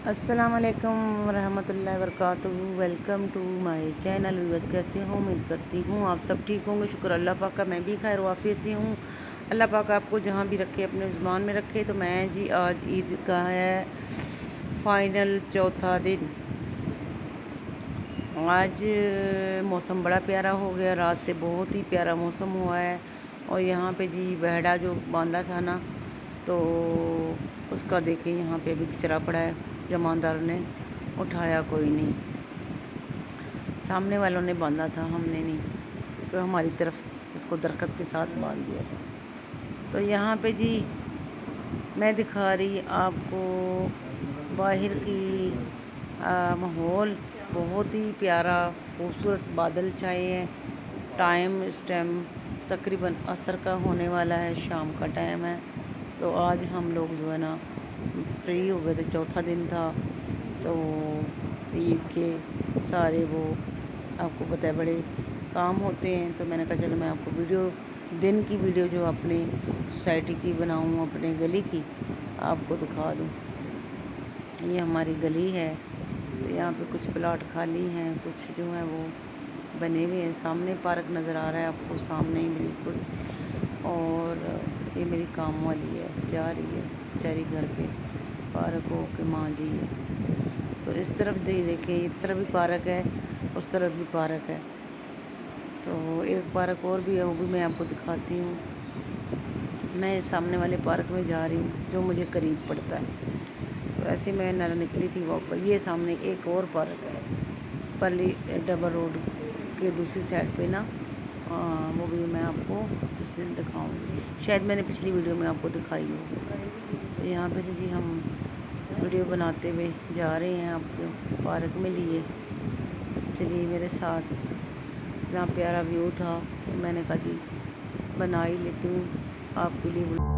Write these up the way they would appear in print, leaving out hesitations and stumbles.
अस्सलामुअलैकुम वरहमतुल्लाहि वबरकातुहू। Welcome to my channel. Viewers, कैसे हो? उम्मीद करती हूँ आप सब ठीक होंगे। शुक्र अल्लाह पाक का, मैं भी खैर वाफियत से हूँ। अल्लाह पाक आपको जहाँ भी रखे अपने ज़ुबान में रखे। तो मैं जी आज ईद का है फाइनल चौथा दिन। आज मौसम बड़ा प्यारा हो गया, रात से बहुत ही प्यारा मौसम हुआ है। और यहाँ पे जी बहड़ा जो बांधा था ना, तो उसका देखें यहाँ पे अभी कचरा पड़ा है, जमादार ने उठाया कोई नहीं। सामने वालों ने बांधा था, हमने नहीं, तो हमारी तरफ इसको दरख्त के साथ बांध दिया था। तो यहाँ पे जी मैं दिखा रही आपको बाहर की माहौल। बहुत ही प्यारा खूबसूरत बादल छाए हैं। इस टाइम तकरीबन असर का होने वाला है, शाम का टाइम है। तो आज हम लोग जो है ना फ्री हो गए थे, चौथा दिन था। तो ईद के सारे वो आपको पता है बड़े काम होते हैं। तो मैंने कहा चलो मैं आपको दिन की वीडियो जो अपनी सोसाइटी की बनाऊँ, अपने गली की आपको दिखा दूँ। ये हमारी गली है। तो यहाँ पे कुछ प्लाट खाली हैं, कुछ जो है वो बने हुए हैं। सामने पार्क नज़र आ रहा है आपको, सामने ही बिल्कुल। और ये मेरी काम वाली है, जा रही है बेचारी घर पे पार्क हो के माँ जी है। तो इस तरफ देखें, इस तरफ भी पार्क है, उस तरफ भी पार्क है। तो एक पार्क और भी है, वो भी मैं आपको दिखाती हूँ। मैं सामने वाले पार्क में जा रही हूँ जो मुझे करीब पड़ता है। तो ऐसे मैं निकली थी वॉक पर। ये सामने एक और पार्क है, पल्ली डबल रोड के दूसरी साइड पे ना। वो भी मैं आपको इस दिन दिखाऊंगी, शायद मैंने पिछली वीडियो में आपको दिखाई हो। तो यहाँ पे से जी हम वीडियो बनाते हुए जा रहे हैं आपके पार्क में लिए। चलिए मेरे साथ। इतना प्यारा व्यू था, तो मैंने कहा जी बना ही लेती हूँ आपके लिए।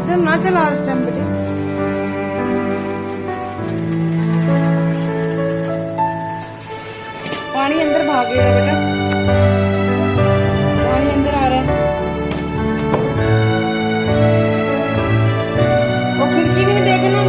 मोटर ना चला इस टाइम बेटे। पानी अंदर भागेगा बेटा, पानी अंदर आ रहा है। वो खिड़की भी नहीं देखना।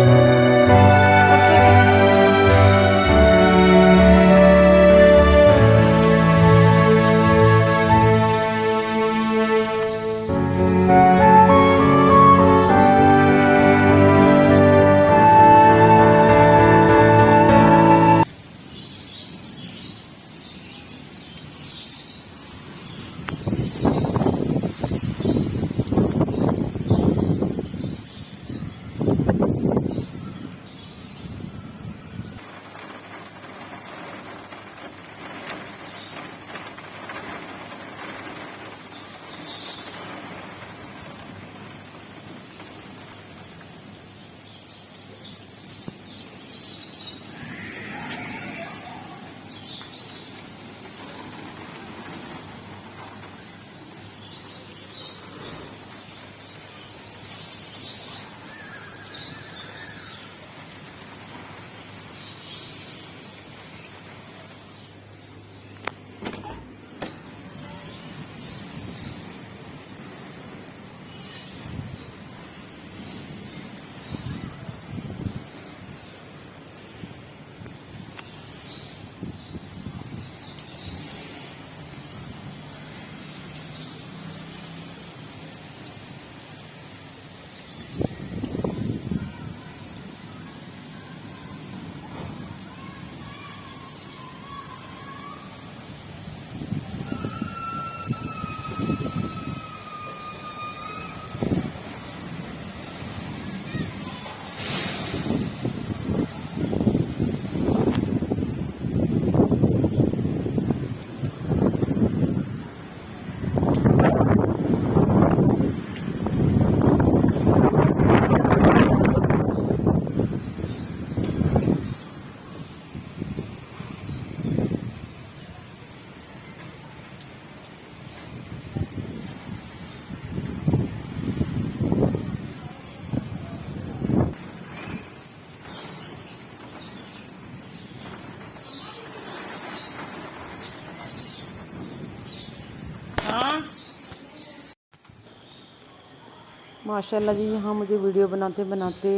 माशाल्लाह जी, यहाँ मुझे वीडियो बनाते बनाते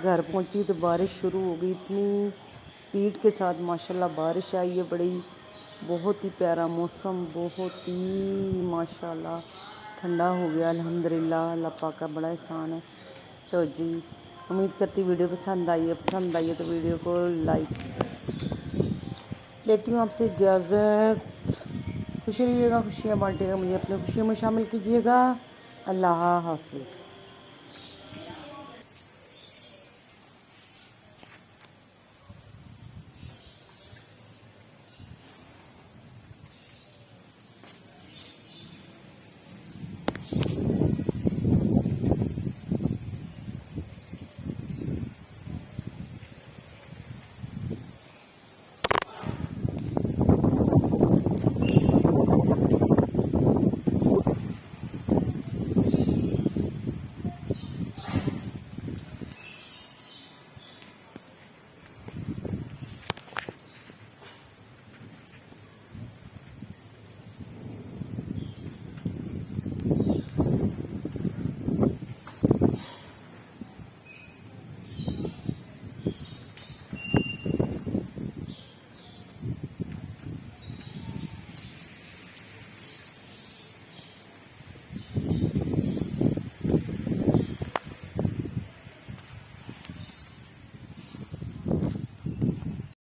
घर पहुँची तो बारिश शुरू हो गई। इतनी स्पीड के साथ माशाल्लाह बारिश आई है, बड़ी बहुत ही प्यारा मौसम, बहुत ही माशाल्लाह ठंडा हो गया। अल्हम्दुलिल्लाह, अल्लाह पाक का बड़ा एहसान है। तो जी उम्मीद करती वीडियो पसंद आई है तो वीडियो को लाइक। लेती हूँ आपसे इजाज़त। खुश रहिएगा, खुशियाँ बांटिएगा, मुझे अपनी खुशियों में शामिल कीजिएगा। अल्लाह हाफ़िज़।